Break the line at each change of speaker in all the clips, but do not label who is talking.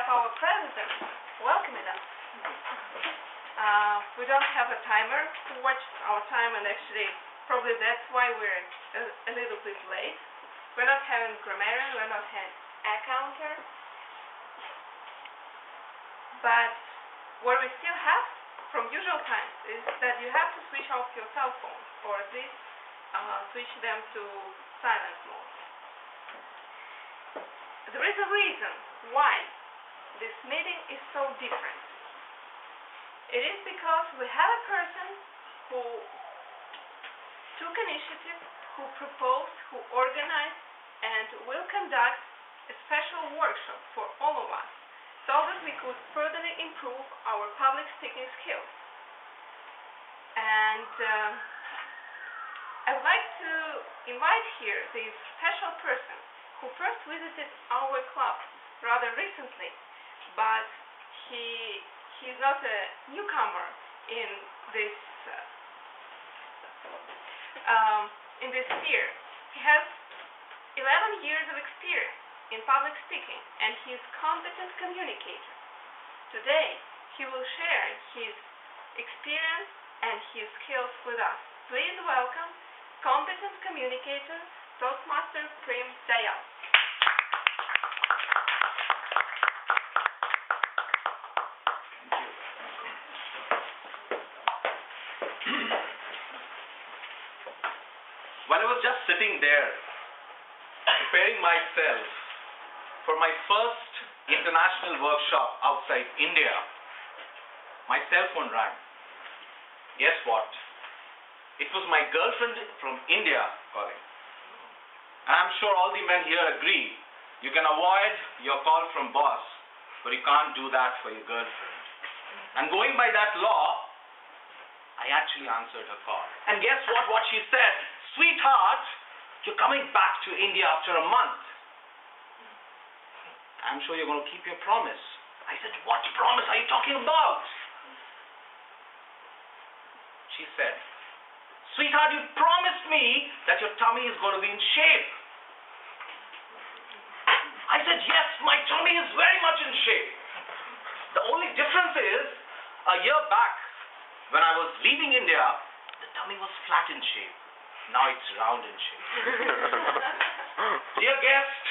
have our president welcoming us. We don't have a timer to watch our time, and actually, probably that's why we're a little bit late. We're not having grammarian, we're not having a counter. But what we still have from usual times is that you have to switch off your cell phone, or at least switch them to silent mode. There is a reason why this meeting is so different. It is because we have a person who took initiative, who proposed, who organized, and will conduct a special workshop for all of us so that we could further improve our public speaking skills. And I'd like to invite here this special person who first visited our club rather recently, but he's not a newcomer in this sphere. He has 11 years of experience in public speaking, and he is a competent communicator. Today, he will share his experience and his skills with us. Please welcome competent communicator, Toastmaster Prem Dayal.
While I was just sitting there, preparing myself for my first international workshop outside India, my cell phone rang. Guess what? It was my girlfriend from India calling. And I'm sure all the men here agree, you can avoid your call from boss, but you can't do that for your girlfriend. And going by that law, I actually answered her call. And guess what? What she said, sweetheart, you're coming back to India after a month. I'm sure you're going to keep your promise. I said, what promise are you talking about? She said, sweetheart, you promised me that your tummy is going to be in shape. I said, yes, my tummy is very much in shape. The only difference is, a year back, when I was leaving India, the tummy was flat in shape. Now it's round in shape. Dear guests,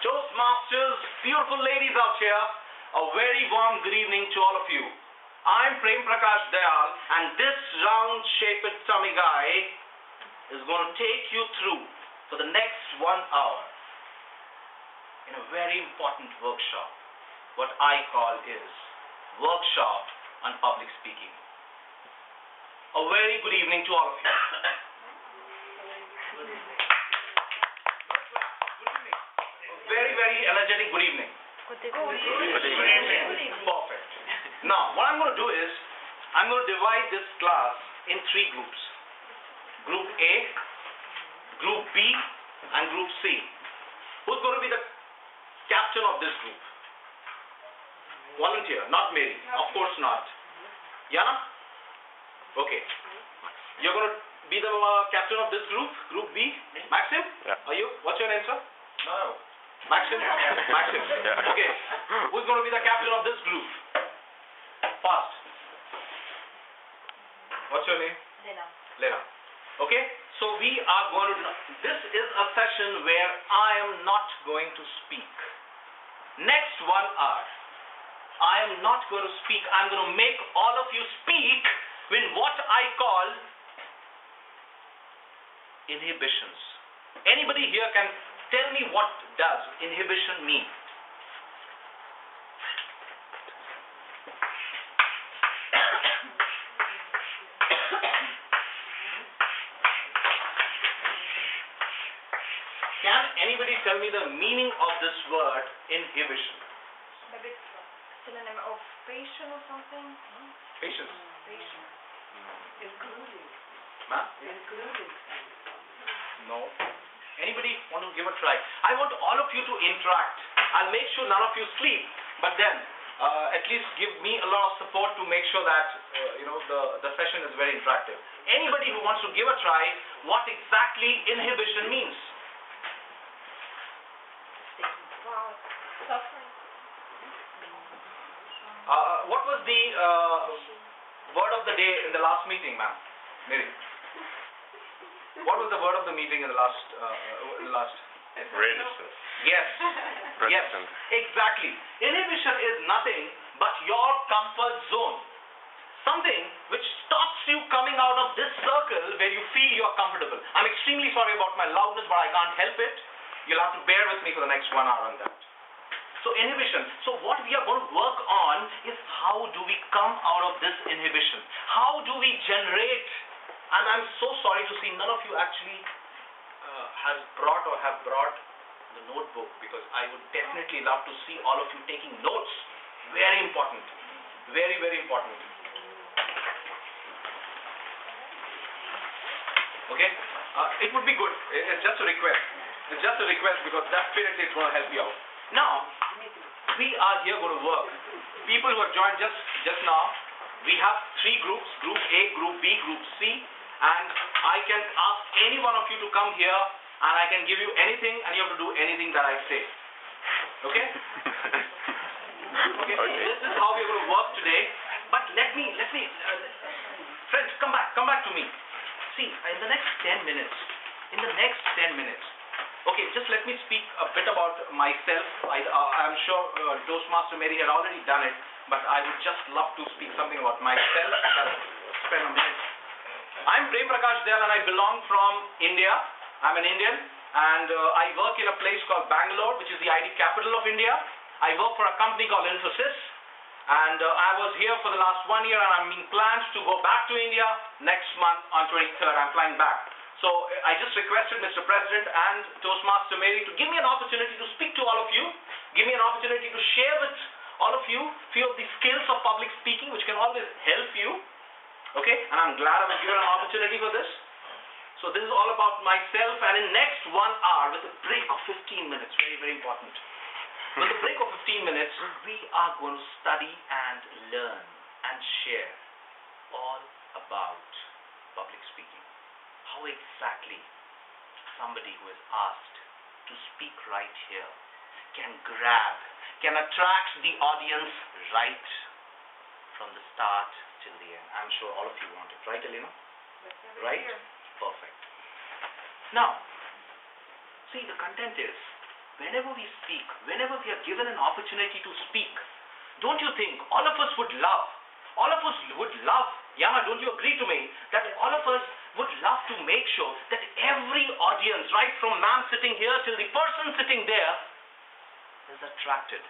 Toastmasters, beautiful ladies out here, a very warm good evening to all of you. I'm Prem Prakash Dayal, and this round-shaped tummy guy is going to take you through for the next 1 hour in a very important workshop, what I call is Workshop on Public Speaking. A very good evening to all of you. Very, very energetic good evening.
Good evening.
Perfect. Now, what I'm going to do is, I'm going to divide this class in 3 groups. Group A, Group B, and Group C. Who's going to be the captain of this group? Volunteer, not Mary. Of course not. Yana? Okay. You're going to be the captain of this group, Group B. Maxim?
Yeah.
Are you? What's your name, sir?
No.
Maxim? Maxim.
Yeah.
Okay. Who's going to be the captain of this group? Fast. What's your name? Lena. Okay. So we are going to, this is a session where I am not going to speak. Next 1 hour, I am not going to speak. I'm going to make all of you speak in what I call inhibitions. Anybody here can tell me what does inhibition mean? Can anybody tell me the meaning of this word inhibition?
Maybe it's a synonym of patient or something?
Patience.
Patient.
Including.
Ma'am?
Including.
No. Anybody want to give a try? I want all of you to interact. I'll make sure none of you sleep, but then at least give me a lot of support to make sure that the session is very interactive. Anybody who wants to give a try, what exactly inhibition means?
Wow. Suffering.
What was the word of the day in the last meeting, ma'am? Mary. What was the word of the meeting in the last?
Resistance.
Yes. Yes.
Resistance.
Exactly. Inhibition is nothing but your comfort zone. Something which stops you coming out of this circle where you feel you are comfortable. I'm extremely sorry about my loudness, but I can't help it. You'll have to bear with me for the next 1 hour on that. So inhibition. So what we are going to work on is how do we come out of this inhibition? How do we generate? And I'm so sorry to see none of you actually have brought the notebook, because I would definitely love to see all of you taking notes. Very important. Very, very important. Okay? It would be good. It's just a request. It's just a request because definitely it's going to help you out. Now, we are here going to work. People who have joined just now, we have 3 groups, Group A, Group B, Group C, and I can ask any one of you to come here and I can give you anything and you have to do anything that I say. Okay? Okay. This is how we're going to work today. But let me, friends, come back to me. See, in the next 10 minutes, okay, just let me speak a bit about myself. I'm sure Toastmaster Mary had already done it, but I would just love to speak something about myself. Just spend a minute. I'm Prem Prakash Dayal and I belong from India. I'm an Indian and I work in a place called Bangalore, which is the IT capital of India. I work for a company called Infosys. And I was here for the last 1 year and I'm being planned to go back to India next month on 23rd. I'm flying back. So I just requested Mr. President and Toastmaster Mary to give me an opportunity to speak to all of you. Give me an opportunity to share with all of you few of the skills of public speaking which can always help you. Okay? And I'm glad I was given an opportunity for this. So this is all about myself, and in next 1 hour with a break of 15 minutes, very, very important. With a break of 15 minutes, we are going to study and learn and share all about public speaking. How exactly somebody who is asked to speak right here can attract the audience right from the start till the end. I'm sure all of you want it, right, Elena? Right? Perfect. Now, see, the content is, whenever we speak, whenever we are given an opportunity to speak, don't you think all of us would love, Yana, don't you agree to me, that all of us would love to make sure that every audience, right from ma'am sitting here till the person sitting there, is attracted,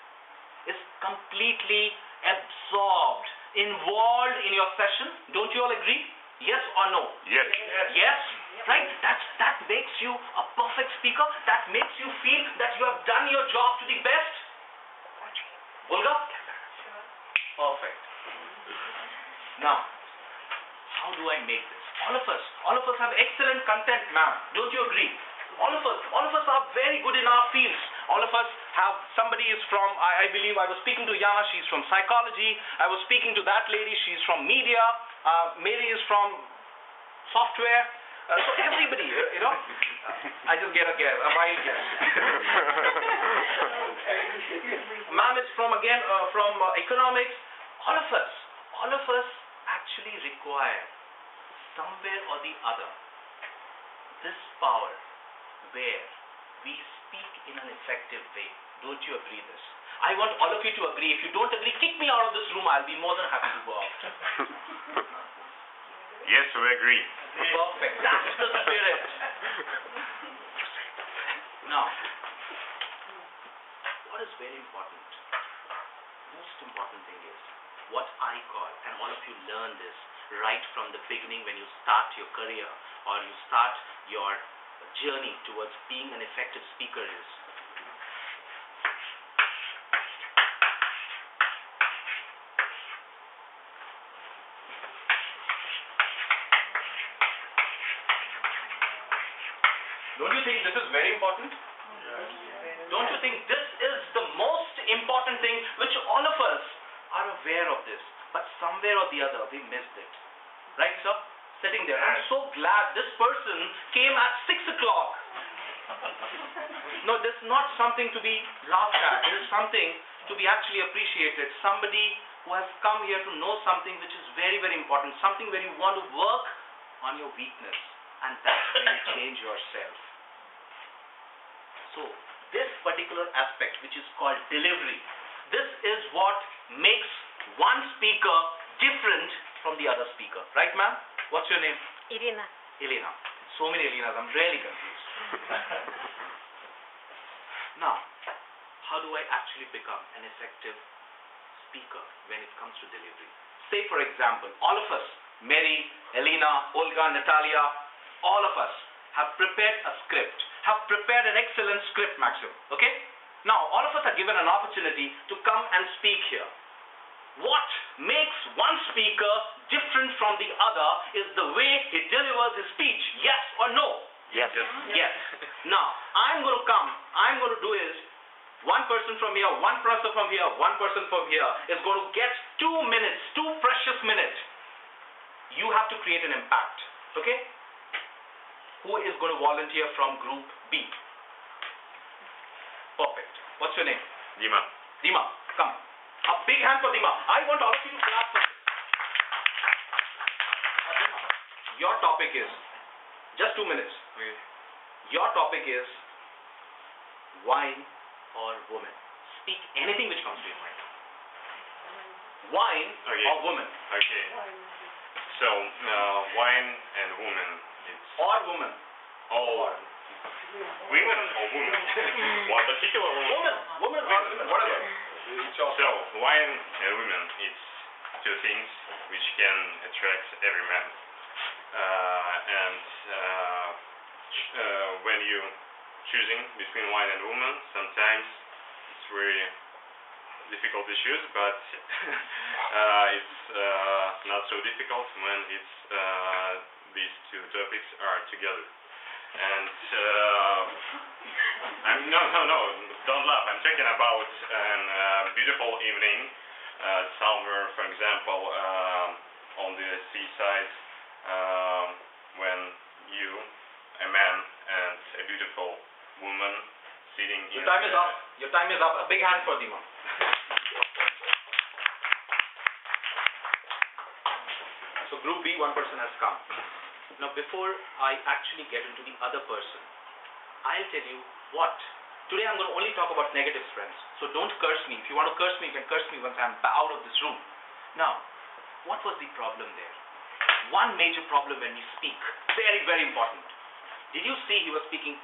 is completely absorbed, involved in your session? Don't you all agree? Yes or no?
Yes.
Yes? Right? That makes you a perfect speaker. That makes you feel that you have done your job to the best. Olga? Perfect. Now, how do I make this? All of us have excellent content, ma'am. Don't you agree? All of us are very good in our fields. All of us have, somebody is from, I believe I was speaking to Yana, she's from psychology. I was speaking to that lady, she's from media. Mary is from software. So everybody, I just get a guess, a wild guess. Ma'am is from economics. All of us actually require somewhere or the other this power where we speak in an effective way. Don't you agree this? I want all of you to agree. If you don't agree, kick me out of this room. I'll be more than happy to go out.
Yes, we agree.
Perfect. That's the spirit. Now, what is very important? Most important thing is what I call, and all of you learn this right from the beginning when you start your career or you start your journey towards being an effective speaker is don't you think this is very important? Don't you think this is the most important thing which all of us are aware of this, but somewhere or the other we missed it. Right, sir? Sitting there. I'm so glad this person came at 6 o'clock. No, this is not something to be laughed at. This is something to be actually appreciated, somebody who has come here to know something which is very, very important, something where you want to work on your weakness, and that's where you change yourself. So, this particular aspect, which is called delivery, this is what makes one speaker different from the other speaker. Right, ma'am? What's your name?
Irina.
Elena. So many Elenas, I'm really confused. Now, how do I actually become an effective speaker when it comes to delivery? Say, for example, all of us, Mary, Elena, Olga, Natalia, all of us have prepared a script, have prepared an excellent script, Maxim. Okay? Now, all of us are given an opportunity to come and speak here. What makes one speaker different from the other is the way he delivers his speech. Yes or no?
Yes.
Yes. Now, I'm going to do is, one person from here, one person from here, one person from here is going to get 2 minutes, 2 precious minutes. You have to create an impact. Okay? Who is going to volunteer from group B? Perfect. What's your name?
Dima.
Dima, come. A big hand for Dima. I want all of you to clap for this. Dima, your topic is, just 2 minutes.
Okay.
Your topic is wine or woman. Speak anything which comes to your mind. Wine
Okay.
or woman.
Okay. So, wine and woman. It's
Or woman.
all women or women? One particular
Woman. Woman or women. Whatever. It's your
So, wine and women, it's two things which can attract every man. When you choosing between wine and woman, sometimes it's very difficult to choose, but it's not so difficult when it's these two topics are together. And no, don't laugh. I'm talking about a beautiful evening, somewhere, for example, on the seaside, when you, a man, and a beautiful woman sitting
Your
in.
time is up. Your time is up. A big hand for Dima. So group B, one person has come. Now before I actually get into the other person, I'll tell you what. Today I'm going to only talk about negatives, friends. So don't curse me. If you want to curse me, you can curse me once I'm out of this room. Now, what was the problem there? One major problem when we speak. Very, very important. Did you see he was speaking,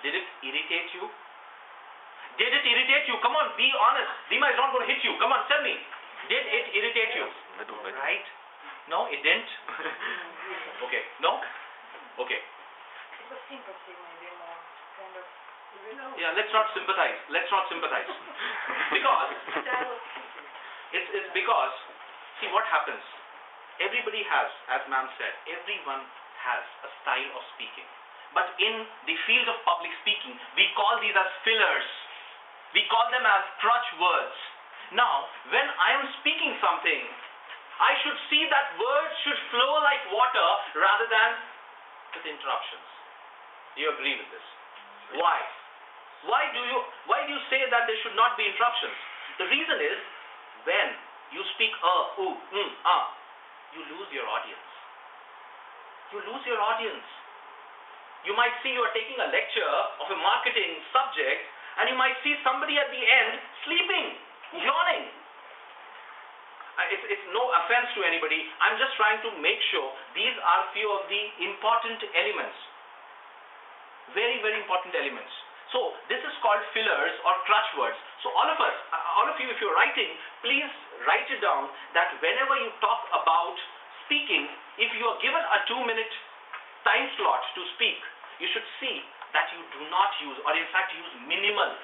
Did it irritate you? Did it irritate you? Come on, be honest. Dima is not going to hit you. Come on, tell me. Did it irritate you? Right? No, it didn't? Okay. No? Okay.
It was sympathy, maybe more kind of.
Yeah, let's not sympathize. Let's not sympathize. Because
That was pity.
it's because, see what happens. Everybody has, as ma'am said, everyone has a style of speaking. But in the field of public speaking, we call these as fillers. We call them as crutch words. Now, when I am speaking something, I should see that words should flow like water rather than with interruptions. Do you agree with this? Why? Why do you say that there should not be interruptions? The reason is, when you speak you lose your audience. You lose your audience. You might see you are taking a lecture of a marketing subject, and you might see somebody at the end sleeping, yawning. It's no offense to anybody. I'm just trying to make sure these are few of the important elements. Very, very important elements. So this is called fillers or crutch words. So all of us, all of you, if you're writing, please write it down that whenever you talk about speaking, if you are given a 2-minute time slot to speak, you should see that you do not use, or in fact use minimum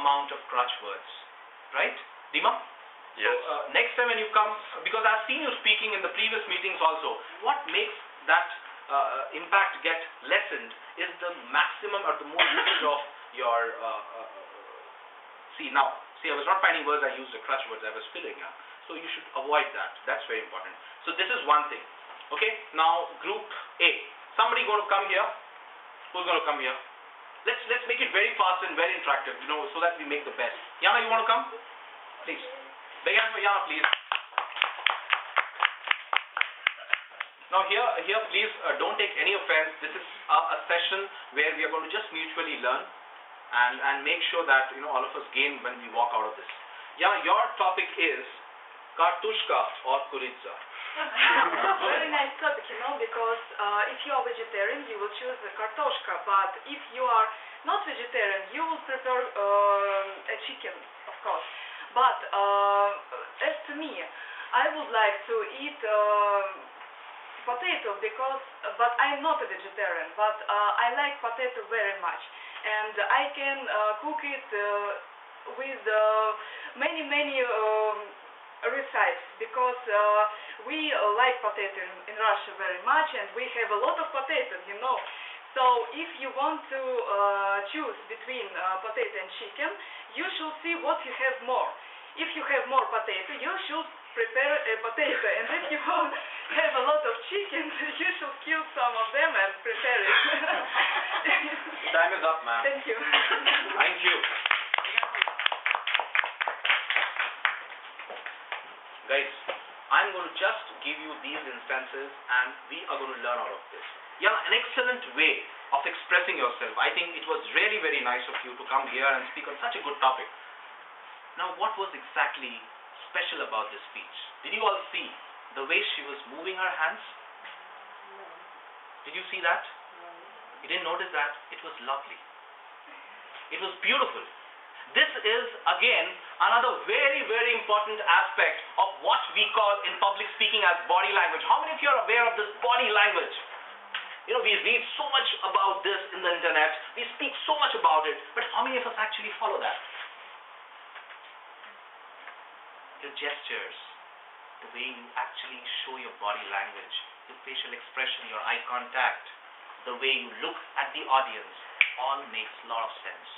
amount of crutch words. Right? Dima?
Yes.
So next time when you come, because I've seen you speaking in the previous meetings also, what makes that impact get lessened is the maximum or the more usage of your see, I was not finding words, I used the crutch words, I was filling up. So you should avoid that. That's very important. So this is one thing. Okay, now group A. Somebody going to come here? Who's going to come here? Let's make it very fast and very interactive, so that we make the best. Yana, you want to come? Please. Big hand for Yana, please. Now here, please don't take any offense. This is a session where we are going to just mutually learn and make sure that all of us gain when we walk out of this. Yeah, your topic is kartushka or kuritsa.
Very nice topic, because if you are vegetarian, you will choose the kartoshka, but if you are not vegetarian, you will prefer a chicken, of course. But as to me, I would like to eat potato but I'm not a vegetarian, but I like potato very much, and I can cook it with many recipes, because we like potato in Russia very much, and we have a lot of potatoes, So if you want to choose between potato and chicken, you should see what you have more. If you have more potato, you should prepare a potato, and if you have a lot of chickens, you should kill some of them and prepare it.
Time is up, ma'am.
Thank you.
Thank you. Guys, I'm going to just give you these instances and we are going to learn out of this. Yeah, an excellent way of expressing yourself. I think it was really very nice of you to come here and speak on such a good topic. Now, what was exactly special about this speech? Did you all see the way she was moving her hands? Did you see that? You didn't notice that? It was lovely. It was beautiful. This is again another very important aspect of what we call in public speaking as body language. How many of you are aware of this body language? We read so much about this in the internet, we speak so much about it, but how many of us actually follow that? Your gestures, the way you actually show your body language, your facial expression, your eye contact, the way you look at the audience, all makes a lot of sense.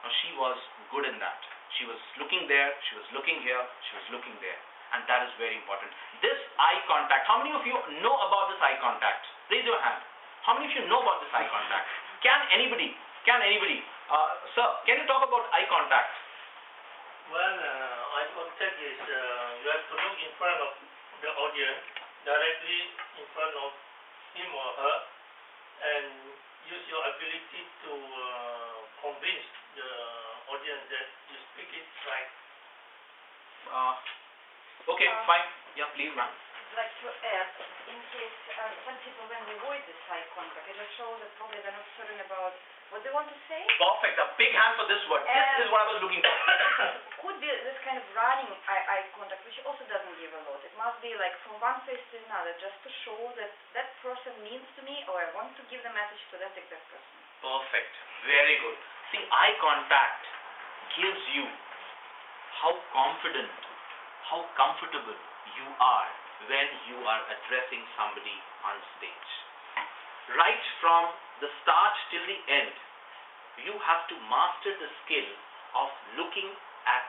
Now she was good in that. She was looking there, she was looking here, she was looking there. And that is very important. This eye contact, how many of you know about this eye contact? Raise your hand. How many of you know about this eye contact? Can anybody, sir, can you talk about eye contact?
Well, eye contact is you have to look in front of the audience, directly in front of him or her, and use your ability to convince the audience that you speak it right.
Okay, fine. Yeah, please, ma'am.
I'd like to add, in case some people then avoid this eye contact, it just shows that probably they're not certain about what they want to say.
Perfect. A big hand for this word. This is what I was looking for.
Could be this kind of running eye contact, which also doesn't give a lot. It must be like from one face to another, just to show that that person means to me, or I want to give the message to that exact person.
Perfect. Very good. See, eye contact gives you how confident, how comfortable you are when you are addressing somebody on stage. Right from the start till the end, you have to master the skill of looking at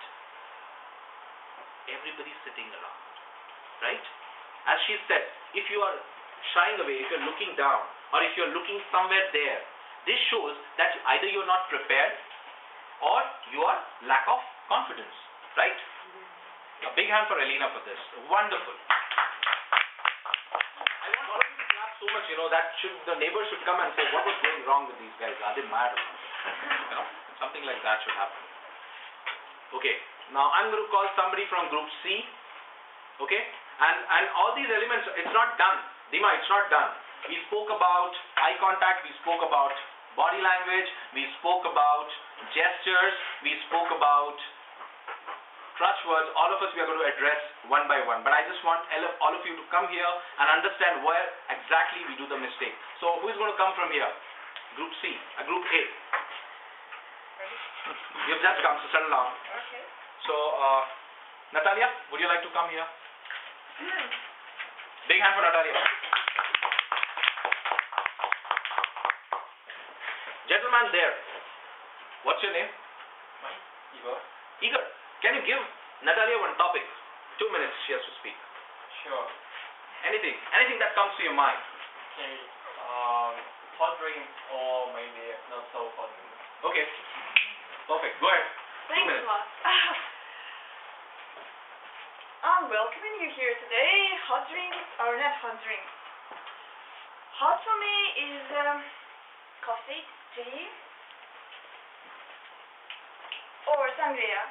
everybody sitting around. Right? As she said, if you are shying away, if you're looking down, or if you're looking somewhere there, this shows that either you're not prepared or you are lack of confidence. Right? A big hand for Elena for this. Wonderful. I want all of you to clap so much, that the neighbors should come and say, what was going wrong with these guys? Are they mad or something? Something like that should happen. Okay. Now I'm going to call somebody from group C. Okay? And all these elements, it's not done. Dima, it's not done. We spoke about eye contact, we spoke about body language, we spoke about gestures, we spoke about crutch words. All of us we are going to address one by one. But I just want all of you to come here and understand where exactly we do the mistake. So who is going to come from here? Group C, Group A. You've just come, so settle down.
Okay.
So, Natalia, would you like to come here? Big hand for Natalia. Gentleman there. What's your name?
Igor?
Igor. Can you give Natalia one topic? 2 minutes she has to speak.
Sure.
Anything that comes to your mind.
Okay. hot drinks or maybe not so hot drinks.
Okay. Perfect. Go ahead. 2
Thanks a
minutes.
lot. I'm welcoming you here today. Hot drinks or not hot drinks? Hot for me is coffee, tea, or sangria.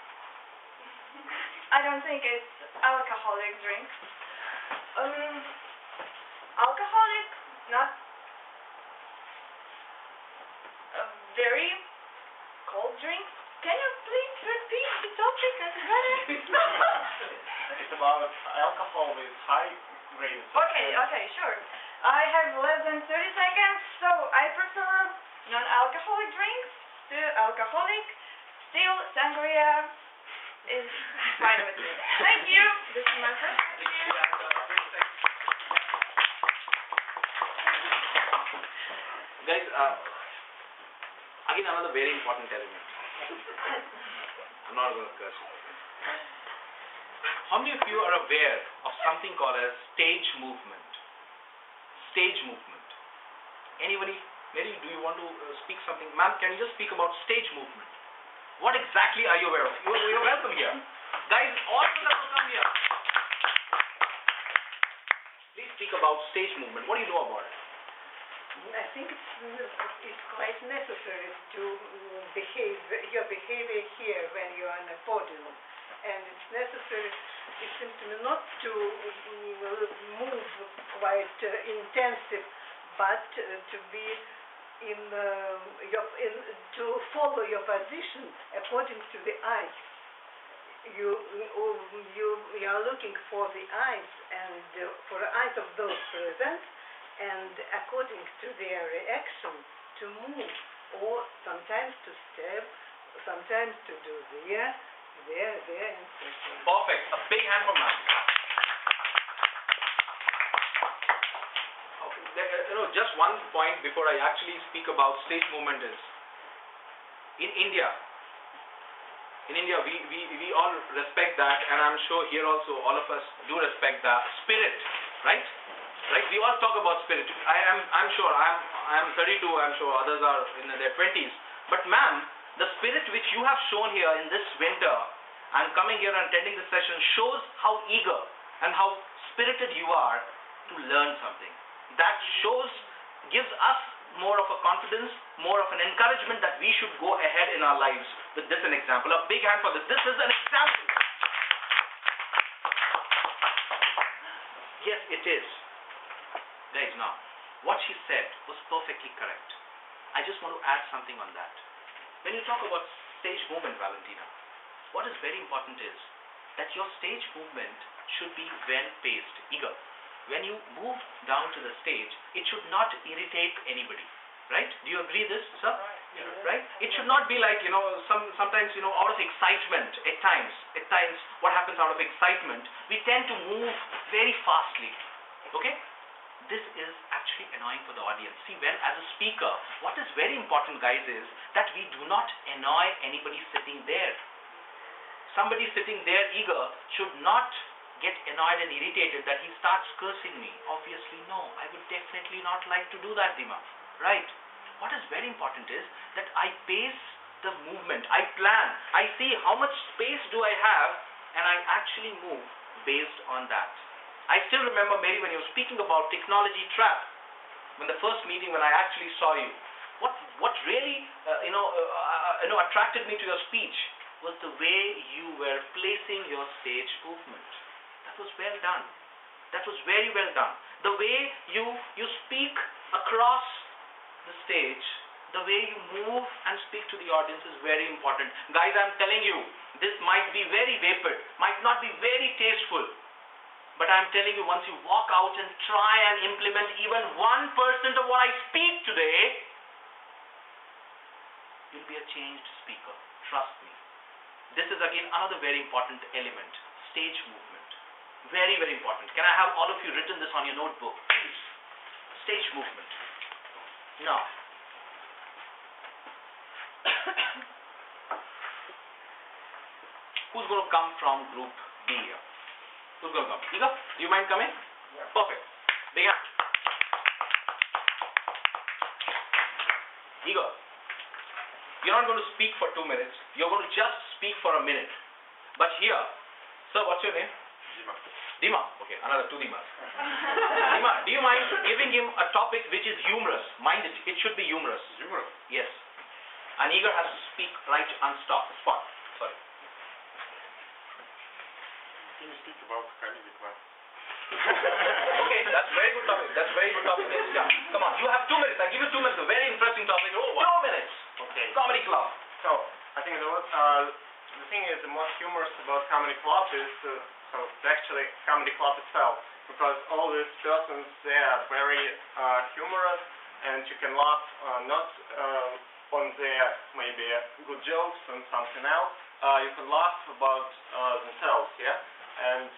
I don't think it's alcoholic drink. Alcoholic, not a very cold drink. Can you please repeat the topic? I forgot it.
It's about alcohol with high grades.
Okay, sure. I have less than 30 seconds, so I prefer non-alcoholic drinks to alcoholic. Still, sangria is fine with me. Thank you. This is my first video.
Guys, again another very important element. I'm not going to curse you. How many of you are aware of something called as stage movement? Stage movement. Anybody? Mary, do you want to speak something? Ma'am, can you just speak about stage movement? What exactly are you aware of? You're welcome here. Guys, all of us will come here. Please speak about stage movement. What do you know about it?
I think it's quite necessary to behave your behavior here when you are on a podium, and it's necessary. It seems to me not to move quite intensive, but to be to follow your position according to the eyes. You are looking for the eyes and for the eyes of those present, and according to their reaction to move, or sometimes to step, sometimes to do there, and so forth.
Perfect. A big hand for ma'am. Just one point before I actually speak about stage movement is, in India, we all respect that, and I'm sure here also all of us do respect the spirit, right? Right? We all talk about spirit. I'm sure I'm 32. I'm sure others are in their 20s. But ma'am, the spirit which you have shown here in this winter and coming here and attending the session shows how eager and how spirited you are to learn something. That gives us more of a confidence, more of an encouragement that we should go ahead in our lives with this an example. A big hand for this. This is an example. Yes, it is. Guys, now, what she said was perfectly correct. I just want to add something on that. When you talk about stage movement, Valentina, what is very important is that your stage movement should be well-paced, eager. When you move down to the stage, it should not irritate anybody. Right? Do you agree this, sir? Right? It should not be like, sometimes, out of excitement, at times, what happens out of excitement, we tend to move very fastly. Okay? This is actually annoying for the audience. See, when as a speaker, what is very important, guys, is that we do not annoy anybody sitting there. Somebody sitting there eager should not get annoyed and irritated that he starts cursing me. Obviously, no. I would definitely not like to do that, Dima. Right? What is very important is that I pace the movement. I plan. I see how much space do I have, and I actually move based on that. I still remember, Mary, when you were speaking about technology trap, when the first meeting when I actually saw you, what really attracted me to your speech was the way you were placing your stage movement. That was well done. That was very well done. The way you speak across the stage, the way you move and speak to the audience is very important. Guys, I'm telling you, this might be very vapid, might not be very tasteful, but I'm telling you, once you walk out and try and implement even 1% of what I speak today, you'll be a changed speaker. Trust me. This is again another very important element, stage movement. Very, very important. Can I have all of you written this on your notebook, please? Stage movement. Now, who's going to come from group B here? Who's going to come? Ika, do you mind coming? Yeah. Perfect. Big hand. Igor, you're not going to speak for 2 minutes. You're going to just speak for a minute. But here, sir, what's your name? Dima. Okay, another two Dimas. Dima, do you mind giving him a topic which is humorous? Mind it, it should be humorous.
Humorous.
Yes. And Igor has to speak right on spot. Sorry.
Can you speak about comedy class?
Okay, that's very good topic. Yes, yeah. Come on, you have 2 minutes. I give you 2 minutes. A very interesting topic. Oh, 2 minutes.
Okay.
Comedy club.
So, I think the thing is, the most humorous about comedy club is actually comedy club itself, because all these persons, they are very humorous, and you can laugh not on their maybe good jokes and something else. You can laugh about themselves, yeah, and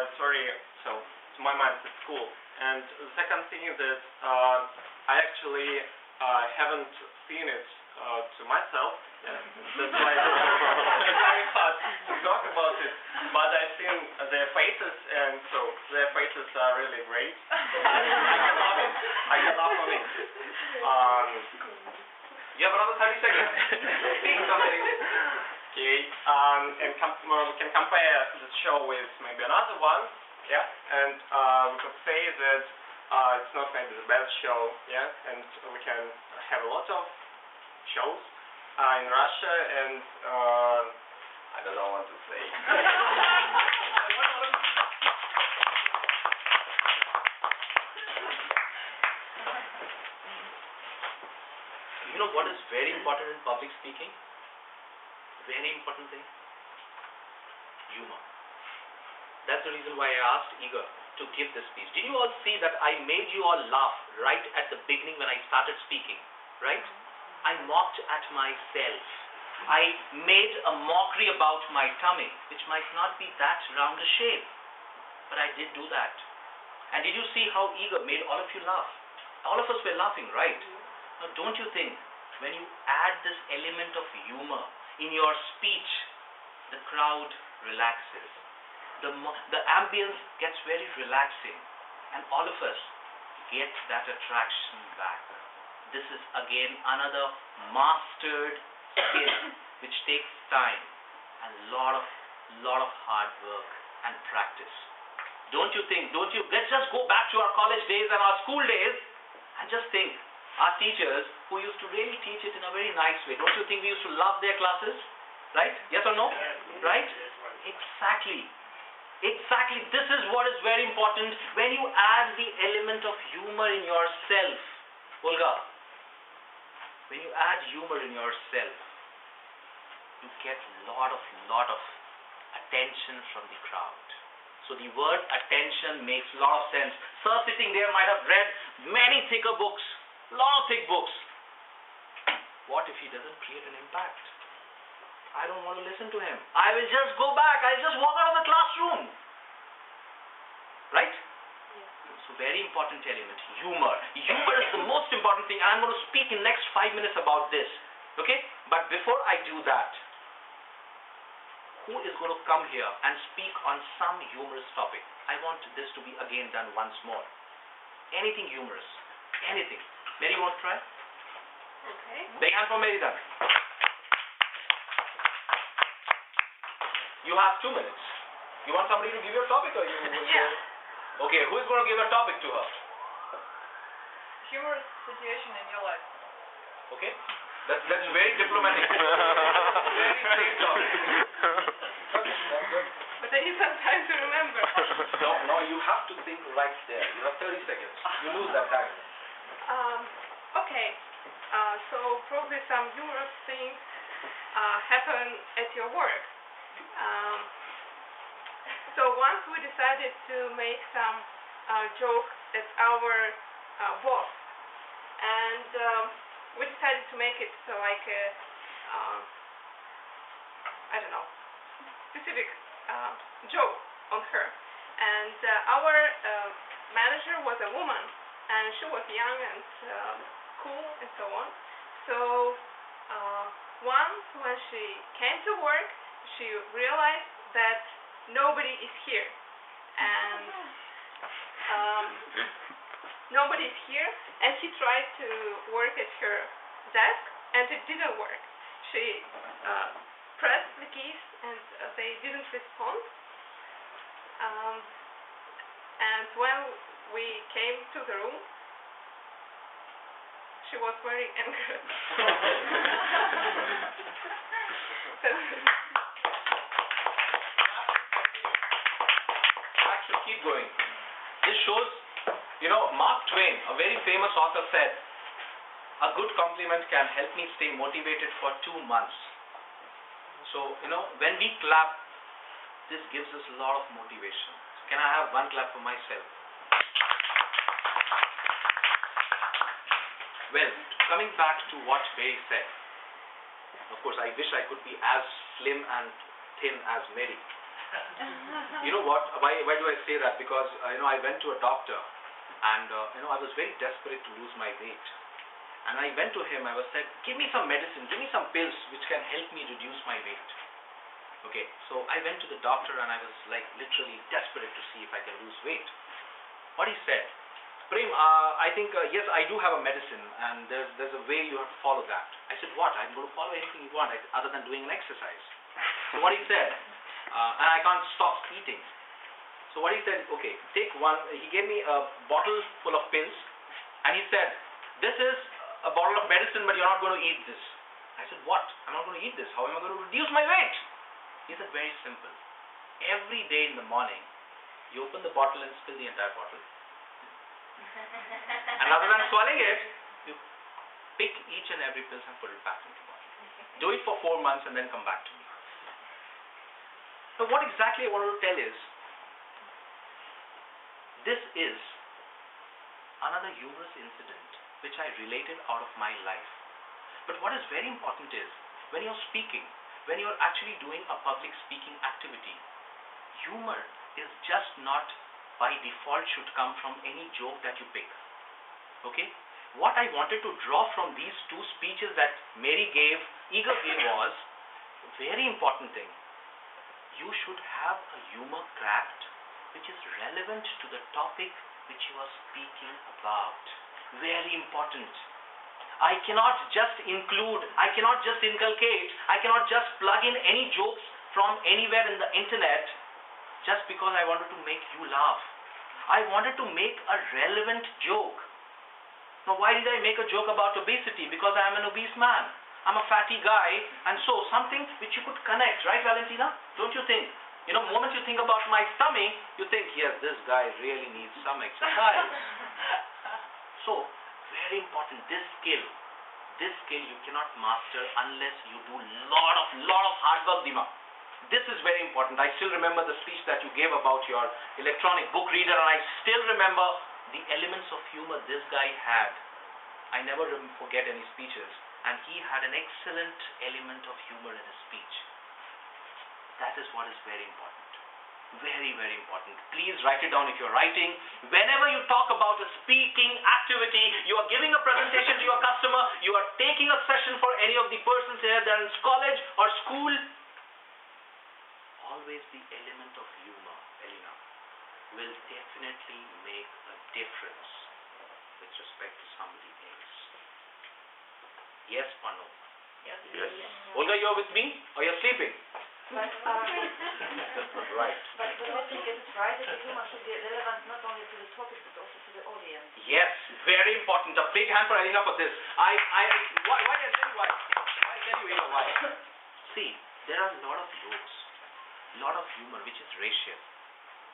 it's very, so to my mind it's cool. And the second thing is that I actually haven't seen it to myself. That's why it's very hard to talk about it. But I've seen their faces, and so their faces are really great. I can laugh on it.
You have another 30 seconds. Speak something.
Okay, and we can compare this show with maybe another one, yeah, and we could say that it's not maybe the best show, yeah, and we can have a lot of shows in Russia, and I don't know what to say.
You know what is very important in public speaking? Very important thing? Humor. That's the reason why I asked Igor to give this speech. Did you all see that I made you all laugh right at the beginning when I started speaking? Right? I mocked at myself. I made a mockery about my tummy, which might not be that round a shape. But I did do that. And did you see how Igor made all of you laugh? All of us were laughing, right? Now don't you think when you add this element of humor in your speech, the crowd relaxes. The ambience gets very relaxing, and all of us get that attraction back. This is again another mastered skill which takes time and lot of hard work and practice. Don't you think? Let's just go back to our college days and our school days and just think. Our teachers who used to really teach it in a very nice way, don't you think we used to love their classes? Right? Yes or no? Right? Exactly. This is what is very important. When you add the element of humor in yourself, Olga, when you add humor in yourself, you get lot of attention from the crowd. So the word attention makes a lot of sense. Sir sitting there might have read many thicker books, lot of thick books. What if he doesn't create an impact? I don't want to listen to him. I will just go back. I'll just walk out of the classroom. Right?
Yes.
So very important element, humor. Humor is the most important thing, and I'm going to speak in next 5 minutes about this. Okay? But before I do that, who is going to come here and speak on some humorous topic? I want this to be again done once more. Anything humorous. Anything. Mary, you want to try?
Okay.
Big hand for Mary then. You have 2 minutes. You want somebody to give you a topic, or you will Okay, who is going to give a topic to her?
Humorous situation in your life.
Okay? That's very diplomatic. Very straight topic.
But I need some time to remember.
No, you have to think right there. You have 30 seconds. You lose that time.
Okay. So probably some humorous things happen at your work. So once we decided to make some joke at our boss, and we decided to make it like a I don't know, specific joke on her. And our manager was a woman, and she was young and cool and so on. So once when she came to work, she realized that nobody is here, and nobody is here, and she tried to work at her desk, and it didn't work. She pressed the keys, and they didn't respond. And when we came to the room, she was very angry. So,
I should keep going. This shows, Mark Twain, a very famous author, said, a good compliment can help me stay motivated for 2 months. So, when we clap, this gives us a lot of motivation. Can I have one clap for myself? Well, coming back to what Mary said, of course, I wish I could be as slim and thin as Mary. You know what? Why do I say that? Because, I went to a doctor and, I was very desperate to lose my weight. And I went to him, I was said, give me some medicine, give me some pills which can help me reduce my weight. Okay, so I went to the doctor and I was like literally desperate to see if I can lose weight. What he said, Prem, I think, yes, I do have a medicine and there's a way you have to follow that. I said, what? I'm going to follow anything you want other than doing an exercise. So what he said, and I can't stop eating. So what he said, okay, take one, he gave me a bottle full of pills and he said, this is a bottle of medicine, but you're not going to eat this. I said, what? I'm not going to eat this. How am I going to reduce my weight? He said, very simple. Every day in the morning, you open the bottle and spill the entire bottle. And rather than swallowing it, you pick each and every pill and put it back into the bottle. Do it for 4 months and then come back to me. Now, what exactly I wanted to tell is, this is another humorous incident which I related out of my life. But what is very important is, when you're speaking, when you're actually doing a public speaking activity, humor is just not by default should come from any joke that you pick. Okay? What I wanted to draw from these 2 speeches that Mary gave, Igor gave was, very important thing. You should have a humor craft which is relevant to the topic which you are speaking about. Very important. I cannot just include, I cannot just inculcate, I cannot just plug in any jokes from anywhere in the internet just because I wanted to make you laugh. I wanted to make a relevant joke. Now, why did I make a joke about obesity? Because I am an obese man. I'm a fatty guy, and so something which you could connect, right, Valentina? Don't you think? Moment you think about my tummy, you think, yes, this guy really needs some exercise. So, very important, this skill you cannot master unless you do lot of hard work, Dima. This is very important. I still remember the speech that you gave about your electronic book reader, and I still remember the elements of humor this guy had. I never forget any speeches, and he had an excellent element of humor in his speech. That is what is very important. Very, very important. Please write it down if you're writing. Whenever you talk about a speaking activity, you are giving a presentation to your customer, you are taking a session for any of the persons here, they're in college or school, always the element of humor, Elena, will definitely make a difference with respect to somebody else. Yes or no?
Yes.
Olga, you're with me or you're sleeping?
But,
Right.
but I think it's right that the humor should be relevant not only to the topic but also to the audience.
Yes, very important. A big hand for Elena for this. Why I'll tell you why. I'll tell you why. See, there are a lot of jokes, lot of humor which is racial,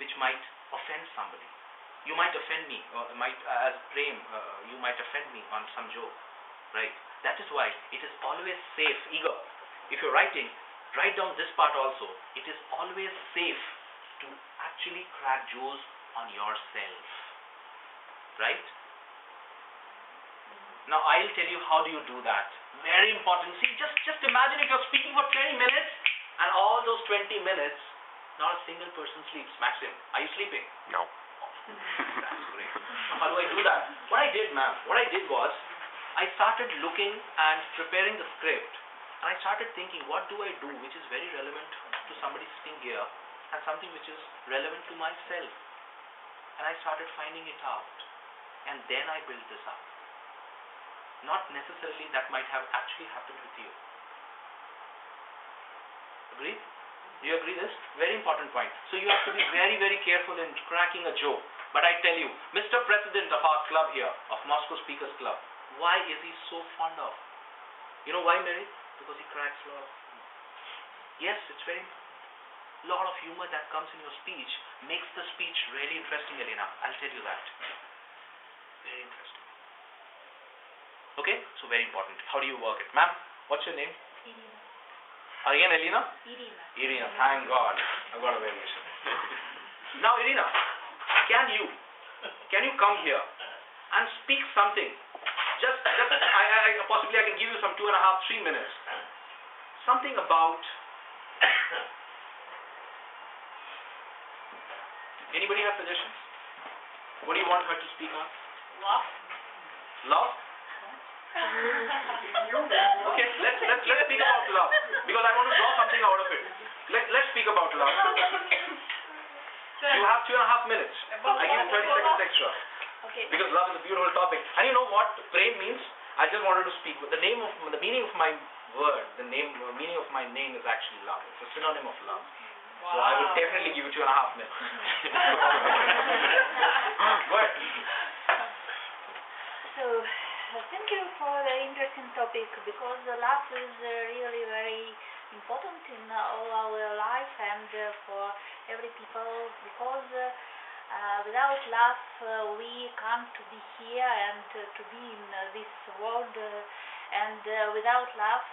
which might offend somebody. You might offend me, or as Prem, you might offend me on some joke, right? That is why it is always safe. Igor, if you're writing, write down this part also. It is always safe to actually crack jokes on yourself, right? Now I'll tell you how do you do that. Very important. See, just imagine if you're speaking for 20 minutes and all those 20 minutes, not a single person sleeps. Maxim, are you sleeping?
No.
That's great. Now, how do I do that? What I did was, I started looking and preparing the script, and I started thinking, what do I do which is very relevant to somebody sitting here, and something which is relevant to myself. And I started finding it out, and then I built this up. not necessarily that might have actually happened with you. Agree? Do you agree this? Very important point. So you have to be very, very careful in cracking a joke. But I tell you, Mr. President of our club here, of Moscow Speakers Club, why is he so fond of? You know why, Mary? Because he cracks a lot of humor. Yes, it's very important. A lot of humor that comes in your speech makes the speech really interesting, Elena. I'll tell you that. Very interesting. Okay? So very important. How do you work it? Ma'am, what's your name?
Irina.
Again, Elena?
Irina.
Irina, thank God. I've got a variation. Now, Irina, can you come here and speak something? Possibly I can give you some 2.5, 3 minutes. Something about. Anybody have suggestions? What do you want her to speak on?
Love.
Love? Okay, let's speak about love, because I want to draw something out of it. Let's speak about love. You have 2.5 minutes. I give you 30 seconds extra.
Okay.
Because love is a beautiful topic. And you know what Prem means? I just wanted to speak. The meaning of my word, meaning of my name is actually love. It's a synonym of love. So I would definitely give you 2.5 minutes. Go ahead.
So, thank you for the interesting topic, because love is really very important in all our life and for every people, because without love we can't be here and to be in this world, and without love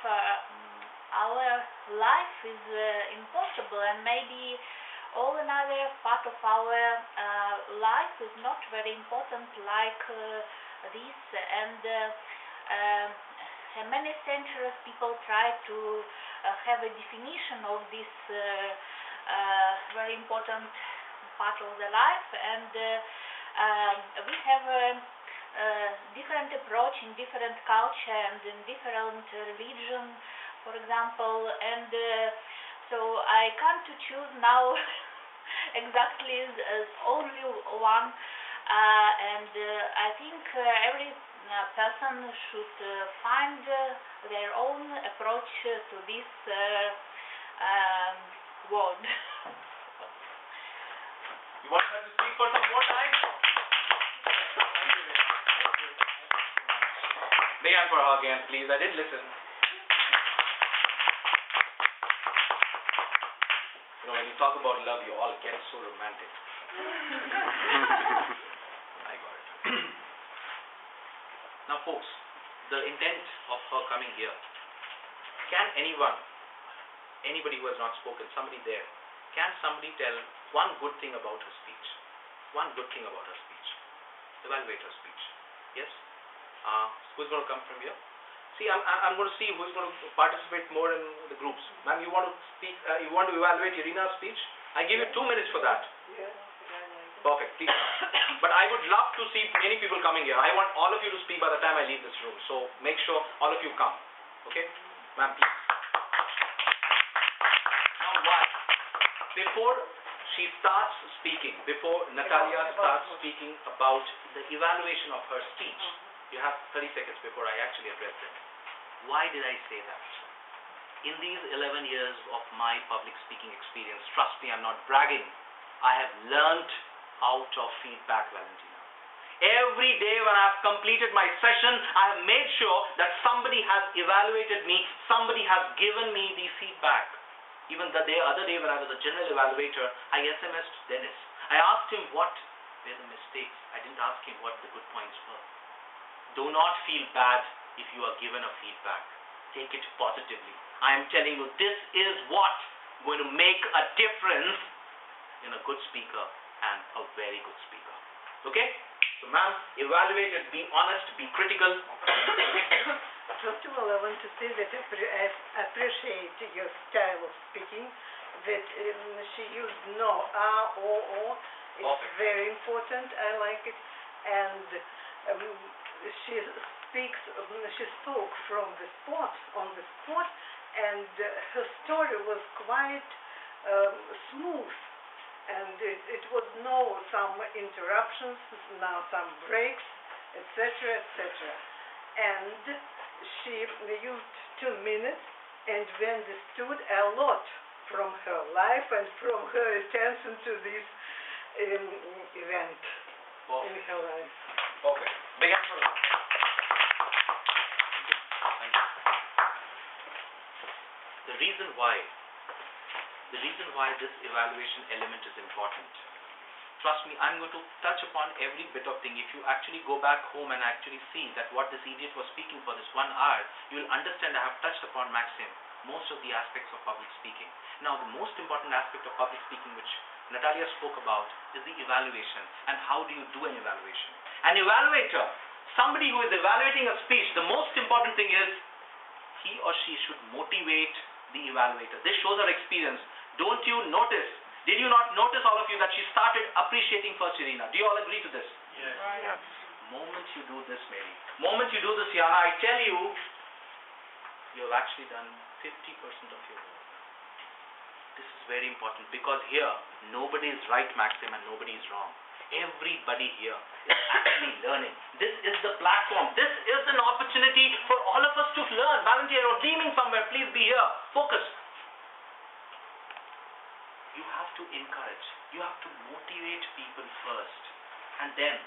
our life is impossible, and maybe all another part of our life is not very important like this, and many centuries people try to have a definition of this very important part of the life, and we have different approach in different culture and in different religion, for example, and so I can't choose now exactly only one, and I think every person should find their own approach to this world.
You want her to speak for some more time? Big hand for her again, please. I did listen. You know, when you talk about love, you all get so romantic. I got it. Now, folks, the intent of her coming here, can anybody who has not spoken, somebody there, can somebody tell one good thing about her speech? One good thing about her speech. Evaluate her speech. Yes? Who's going to come from here? See, I'm going to see who's going to participate more in the groups. Ma'am, you want to speak, you want to evaluate Irina's speech? I give you 2 minutes for that.
Yes.
Perfect, please. But I would love to see many people coming here. I want all of you to speak by the time I leave this room. So make sure all of you come. Okay? Ma'am, please. Now, why? Before she starts speaking, before Natalia starts speaking about the evaluation of her speech, you have 30 seconds before I actually address them. Why did I say that? In these 11 years of my public speaking experience, trust me, I'm not bragging, I have learnt out of feedback, Valentina. Every day when I've completed my session, I have made sure that somebody has evaluated me, somebody has given me the feedback. Even the other day when I was a general evaluator, I SMS'd Dennis. I asked him what were the mistakes. I didn't ask him what the good points were. Do not feel bad if you are given a feedback. Take it positively. I am telling you, this is what going to make a difference in a good speaker and a very good speaker. Okay? So ma'am, evaluate it, be honest, be critical.
First of all, I want to say that I appreciate your style of speaking, that she used no, or. It's
Perfect.
very important. I like it. And she spoke from the spot, on the spot, and her story was quite smooth. And it was some interruptions, now some breaks, etc., etc. and she used 2 minutes and we understood a lot from her life and from her attention to this event in her life.
Okay. Big hand for her. Thank you.
The reason why this evaluation element is important. Trust me, I'm going to touch upon every bit of thing. If you actually go back home and actually see that what this idiot was speaking for this 1 hour, you will understand I have touched upon Maxim, most of the aspects of public speaking. Now, the most important aspect of public speaking which Natalia spoke about is the evaluation and how do you do an evaluation. An evaluator, somebody who is evaluating a speech, the most important thing is he or she should motivate the evaluator. This shows our experience. Don't you notice? Did you not notice, all of you, that she started appreciating first Irina? Do you all agree to this?
Yes.
Yes.
Moment you do this, Mary, moment you do this, Yana, I tell you, you have actually done 50% of your work. This is very important because here, nobody is right, Maxim, and nobody is wrong. Everybody here is actually learning. This is the platform. This is an opportunity for all of us to learn. Volunteer or dreaming somewhere, please be here. Focus. You have to encourage. You have to motivate people first. And then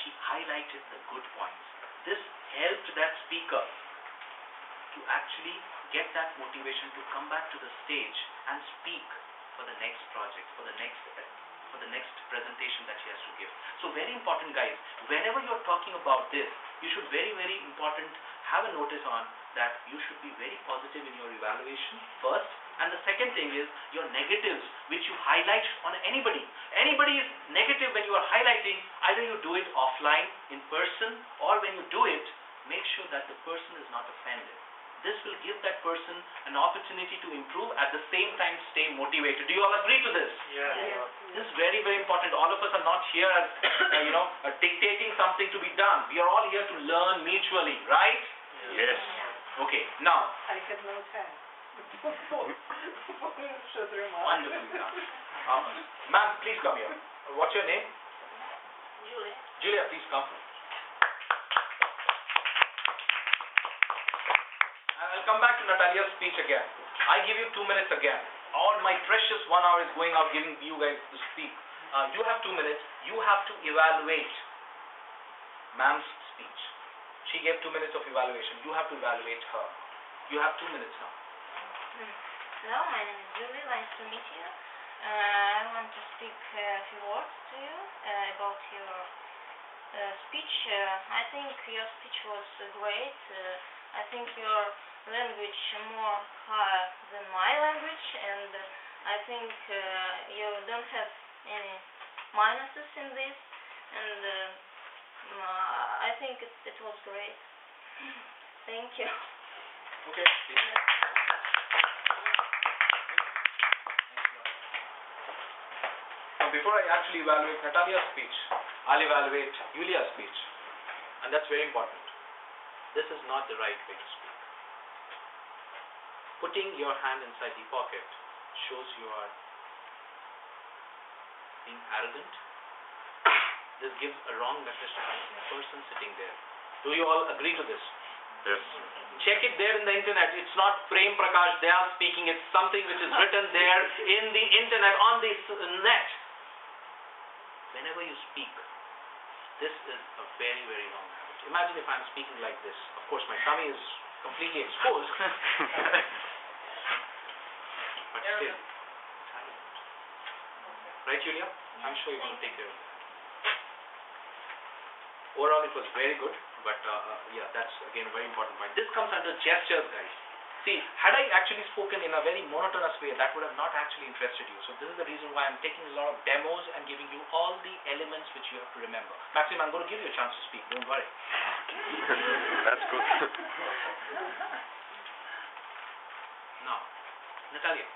she highlighted the good points. This helped that speaker to actually get that motivation to come back to the stage and speak for the next project, for the next presentation that she has to give. So very important, guys, whenever you're talking about this, you should very important have a notice on that you should be very positive in your evaluation first, and the second thing is your negatives which you highlight on anybody. Anybody is negative when you are highlighting, either you do it offline, in person, or when you do it, make sure that the person is not offended. This will give that person an opportunity to improve, at the same time stay motivated. Do you all agree to this?
Yeah.
This is very important. All of us are not here as, dictating something to be done. We are all here to learn mutually, right?
Yes.
Okay, now,
I had no time. Should remark.
wonderfully done. Ma'am, please come here. What's your name?
Julia.
Julia, please come. I'll come back to Natalia's speech again. I give you 2 minutes again. All my precious 1 hour is going out giving you guys to speak. You have 2 minutes. You have to evaluate ma'am's speech. She gave 2 minutes of evaluation. You have to evaluate her. You have 2 minutes now.
Hello, my name is Julie. Nice to meet you. I want to speak a few words to you about your speech. I think your speech was great. I think your language more higher than my language, and I think you don't have any minuses in this, and I think it was great. Thank you.
Okay. Now, before I actually evaluate Natalia's speech, I'll evaluate Yulia's speech, and that's very important. This is not the right way to speak. Putting your hand inside the pocket shows you are being arrogant. This gives a wrong message to the person sitting there. Do you all agree to this?
Yes.
Check it there in the internet. It's not Prem Prakash Dayal speaking. It's something which is written there in the internet, on the net. Whenever you speak, this is a very wrong habit. Imagine if I'm speaking like this. Of course, my tummy is completely exposed. But still, silent. Right, Julia? I'm sure you're going to take care of that. Overall, it was very good, but yeah, that's again a very important point. This comes under gestures, guys. See, had I actually spoken in a very monotonous way, that would have not actually interested you. So this is the reason why I'm taking a lot of demos and giving you all the elements which you have to remember. Maxim, I'm going to give you a chance to speak. Don't worry.
That's good.
Now, Natalia,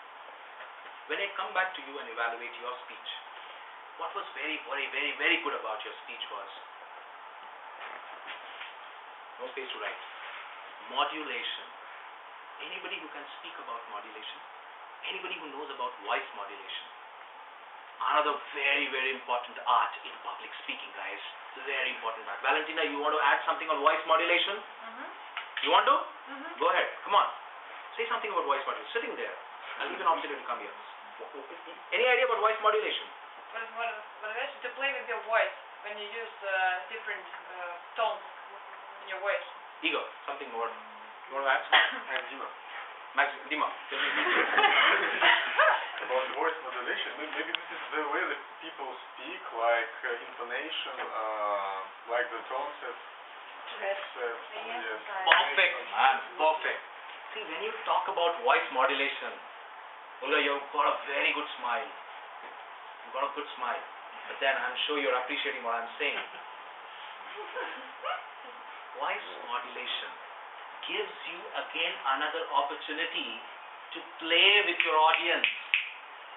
when I come back to you and evaluate your speech, what was very good about your speech was, no space to write, modulation. Anybody who can speak about modulation, anybody who knows about voice modulation, Another very, very important art in public speaking, guys. Very important art. Valentina, you want to add something on voice modulation? You want to? Go ahead. Come on. Say something about voice modulation. Sitting there. I'll give you an opportunity to come here. Any idea about voice modulation?
Motivation to play with your voice when you use different tones in your voice.
Igor, something more. You want to add something? Dima. Tell me.
About voice modulation, maybe this is the way that people speak, like intonation, like the tone set. Yes.
Perfect, man. Perfect. See, when you talk about voice modulation, Olga, you've got a very good smile. You've got a good smile. But then I'm sure you're appreciating what I'm saying. Voice modulation gives you again another opportunity to play with your audience.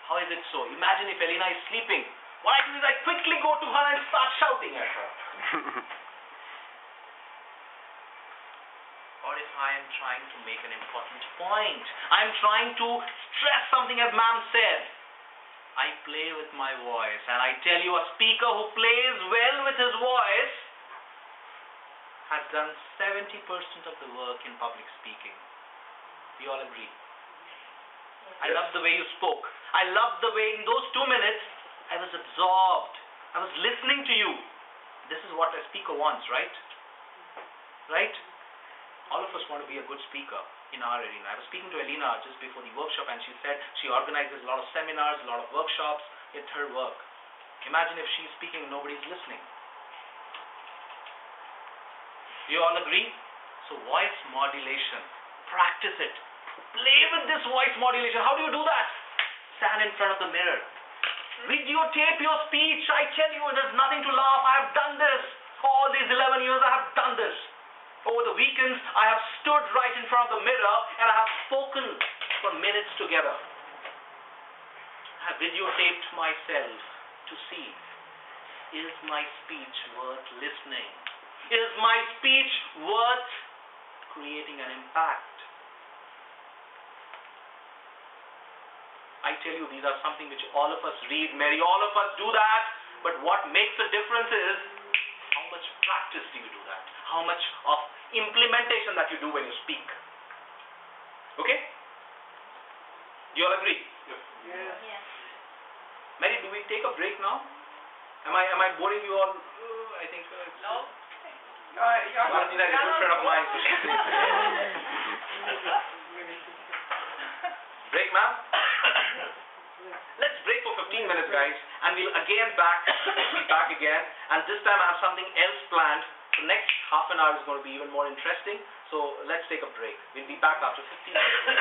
How is it so? Imagine if Elena is sleeping. What I do is I quickly go to her and start shouting at her. Or if I am trying to make an important point, I'm trying to stress something as ma'am said, I play with my voice, and I tell you, a speaker who plays well with his voice has done 70% of the work in public speaking. Do you all agree? I love the way you spoke. I love the way in those 2 minutes I was absorbed. I was listening to you. This is what a speaker wants, right? Right? All of us want to be a good speaker in our arena. I was speaking to Elena just before the workshop, and she said she organizes a lot of seminars, a lot of workshops. It's her work. Imagine if she's speaking and nobody's listening. Do you all agree? So voice modulation. Practice it. Play with this voice modulation. How do you do that? Stand in front of the mirror. Videotape your speech. I tell you, there's nothing to laugh. I have done this. All these 11 years I have done this. Over the weekends, I have stood right in front of the mirror and I have spoken for minutes together. I have videotaped myself to see, is my speech worth listening? Is my speech worth creating an impact? I tell you, these are something which all of us read, Mary, all of us do that, but what makes a difference is how much practice do you do that? How much of implementation that you do when you speak. Okay? Do you all agree?
Yes.
Yes.
Mary, do we take a break now? Am I boring you all? I think
No?
Valentina is a good friend of mine, so she's break, ma'am? Let's break for 15 minutes, guys, and we'll again be back again, and this time I have something else planned. The next half an hour is going to be even more interesting, so let's take a break. We'll be back after 15 minutes.